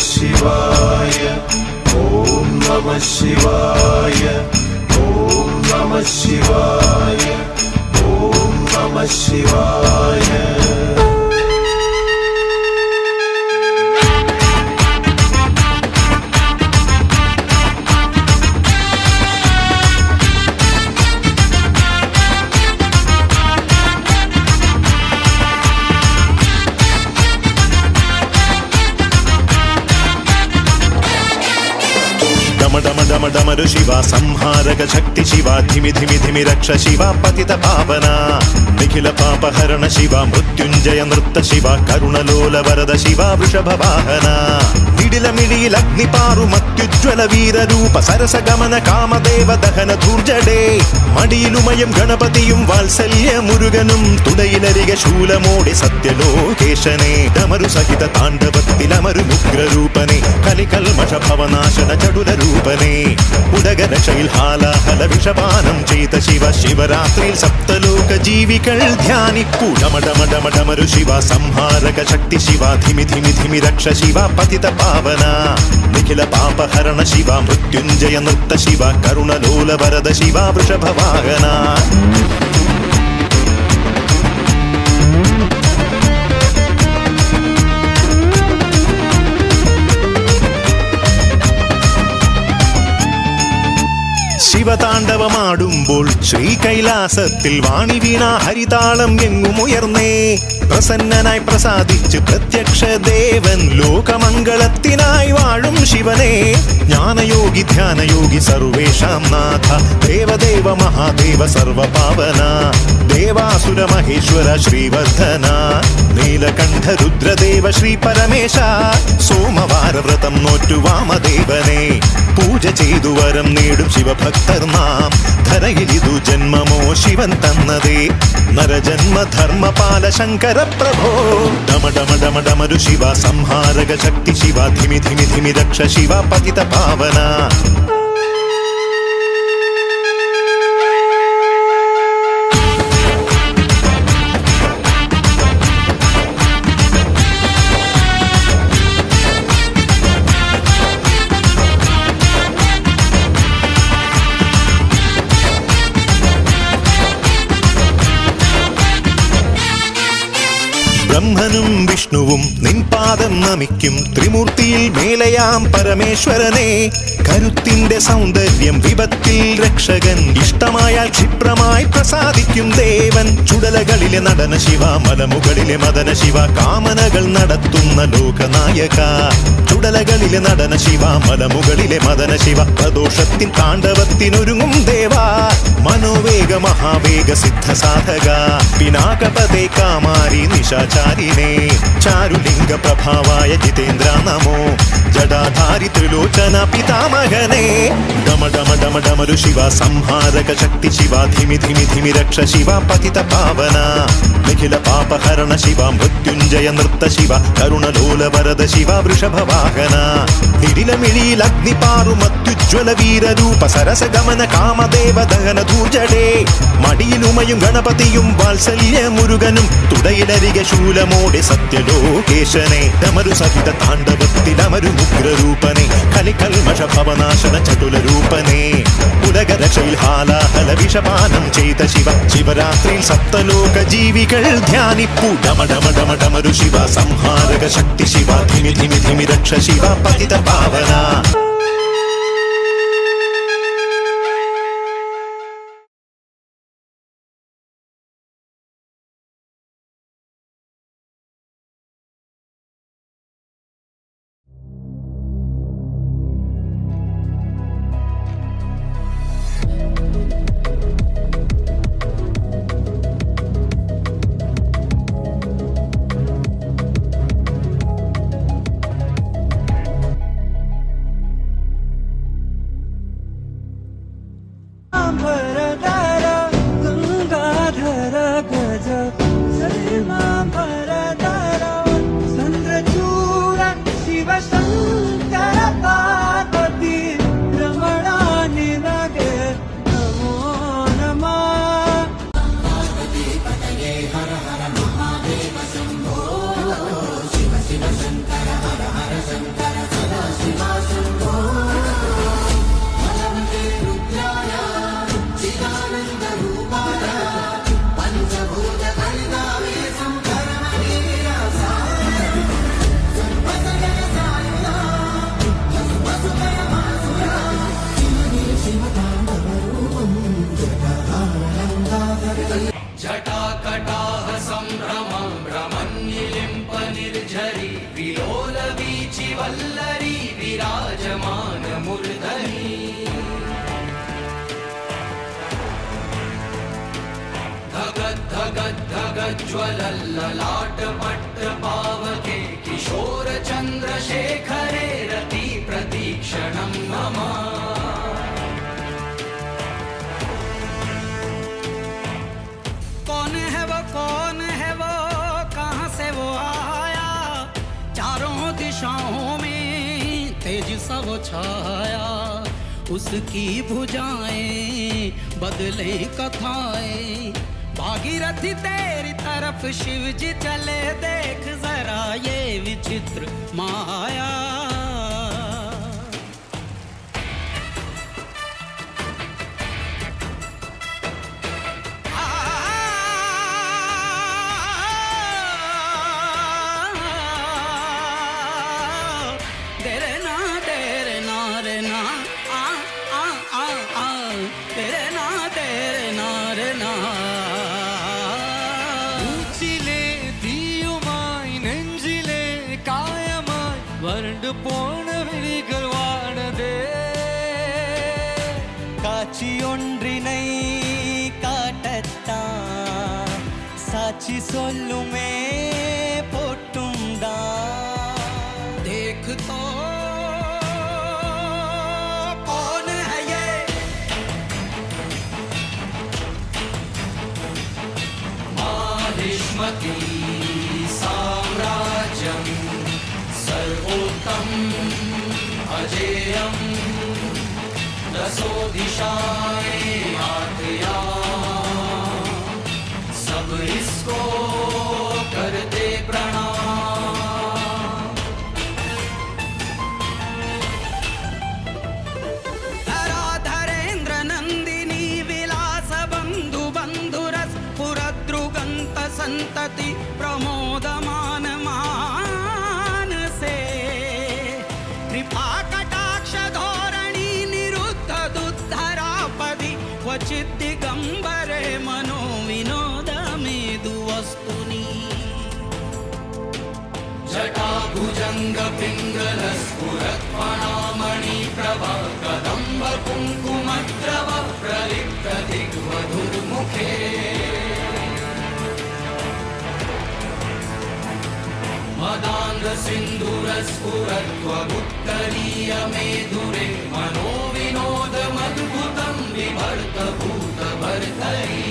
ശിവായ ഓം നമഃ ശിവായ ഓം നമഃ ശിവായ ഓം നമഃ ശിവായ. डमडमडमडमरु शिवा संहारक शक्ति शिवा धिमि धिमि धिमि रक्ष शिवा पतित पावना निखिल पापहरण शिवा मृत्युंजय नृत्त शिवा करुणलोल वरद शिवा वृषभ वाहना निडिलमिडिल अग्निपारु मत्युज्वल वीर रूप सरस गमन कामदेव दहन धूर्जडे मडियिलुमयं गणपतियुं वात्सल्य मुरुगनुं तुडयिलरिग शूलमोडि सत्यलोकेशने डमरु सहित ताण्डवत्तिलमरु उग्ररूपने कलिकल्मष भवनाशन चडुल रूपने उडगन शैल्हालाहल विषपानं चेत शिव शिवरात्रिल सप्तलोक जीविकल ध्यानिप्पु डमडमडमडमरु शिवा संहारक शक्ति शिवा धिमि धिमि धिमि रक्ष शिवा पतित पावना निखिल पापहरण शिवा मृत्युंजय नृत्त शिवा करुणलोल वरद शिवा वृषभ वाहना. ശിവതാണ്ഡവമാടുമ്പോൾ ശ്രീകൈലാസത്തിൽ വാണി വീണ ഹരിതാളം എങ്ങുമുയർന്നേ പ്രസന്നനായി പ്രസാദിച്ച് പ്രത്യക്ഷ ദേവൻ ലോകമംഗളത്തിനായി വാഴും ശിവനെ ജ്ഞാനയോഗി ധ്യാനയോഗി സർവേഷാം നാഥ ദേവദേവ മഹാദേവ സർവപാവന ദേവാസുര മഹേശ്വര ശ്രീവർദ്ധന നീലകണ്ഠ രുദ്രദേവ ശ്രീ പരമേശ സോമവാര വ്രതം നോറ്റു വാമദേവനെ പൂജ ചെയ്തു വരം നേടും ശിവഭക്തർ നാം ധരയിലിതു ജന്മമോ ശിവൻ തന്നതേ നരജന്മ ധർമ്മപാല ശങ്കര പ്രഭോ ഡമഡമഡമഡമരു ശിവ സംഹാരക ശക്തി ശിവ ധിമി ധിമി ധിമി രക്ഷ ശിവ പതിത പാവന. ബ്രഹ്മനും വിഷ്ണുവും നിൻപാദം നമിക്കും ത്രിമൂർത്തിയിൽ മേലയാം പരമേശ്വരനെ കരുത്തിന്റെ സൗന്ദര്യം വിപത്തിൽ രക്ഷകൻ ഇഷ്ടമായാൽ ക്ഷിപ്രമായി പ്രസാദിക്കും ദേവൻ ചുടലകളിലെ നടന ശിവ മലമുകളിലെ മദന ശിവ കാമനകൾ നടത്തുന്ന ലോകനായക ചുടലകളിലെ നടന ശിവ മലമുകളിലെ മദന ശിവ പ്രദോഷത്തിൻ താണ്ഡവത്തിനൊരുങ്ങും ദേവാ മനോവേഗ മഹാവേഗ സിദ്ധ സാധക പിനാകപദേ കാമാരി നിശാചാരിണേ ചാരുലിംഗ പ്രഭാവായ ജിതേന്ദ്ര നമോ ജടാധാരി ത്രിലോചന പിതാമഹനേ ഡമഡമഡമഡമരു ശിവ സംഹാരക ശക്തി ശിവ ധിമി ധിമി ധിമി രക്ഷ ശിവ പതിത പാവന നിഖില പാപഹരണ ശിവ മൃത്യുഞ്ജയ നൃത്ത ശിവ കരുണലോല വരദ ശിവ വൃഷഭ വാഹന നിടിലമിഴിയിൽ അഗ്നിപാറു മത്യുജ്വല വീരരൂപ സരസ ഗമന കാമദേവ ദഹന ധൂർജടേ മടിയിലുമയും ഗണപതിയും വാത്സല്യ മുരുകനും തുടയിലരിക ശൂലമോടെ സത്യലോകേശനെ ഡമരു സഹിത താണ്ഡവത്തിലമരു ഉഗ്രരൂപനെ കലികൽമഷ ഭവനാശന ചടുല രൂപനെ ഉലഗര ശൈൽഹാലാഹല വിഷപാനം ചെയ്ത ശിവ ശിവരാത്രിയിൽ സപ്തലോക ജീവികൾ ധ്യാനിപ്പു ഡമഡമഡമഡമരു ശിവ സംഹാരക ശക്തി ശിവ ധിമി ധിമി ധിമി രക്ഷ ശിവ പതിത പാവന. वल्लरी विराजमान मूर्धनि धगद् धगद् धगद् ज्वलल्ललाट पट्ट पावके किशोर चन्द्रशेखरे रति प्रतीक्षणं मम कौन है वो कहाँ से वो आया चारों दिशाओं में तेज सा वो छाया उसकी भुजाएं बदले कथाएं भागीरथी तेरी तरफ शिव जी चले देख जरा ये विचित्र माया വരണ്ട് പോണ വിളികൾ വാണതേ காட்சி ஒன்றினை காட்டத்தான் சாட்சி சொல்லுமே போட்டும்தான் देख तो कौन है ये माहिष्मती साम्राज्यं सर्वोत्तम अजेयं दसो दिशाएं आज्ञा सब इसको करते प्रणाम धराधरेन्द्र नंदिनी विलास बंधु बंधुरस पुरद्रुगंत संतति प्रमोदमान मानसे कृपा कटाक्ष धोरणी निरुद्ध दुद्धरापदि क्वचित् दिगंबरे मनो विनोद मेदु वस्तुनि जटा भुजंग पिंगल स्फुरत् फणामणि प्रभा कदम्ब कुंकुमद्रव प्रलिप्त दिग्वधुर्मुखे मदान्ध सिन्दूर स्फुरत्वगुत्तरीय मेधुरे मनो विनोद मद्भुतं बिभर्त भूत भर्तरी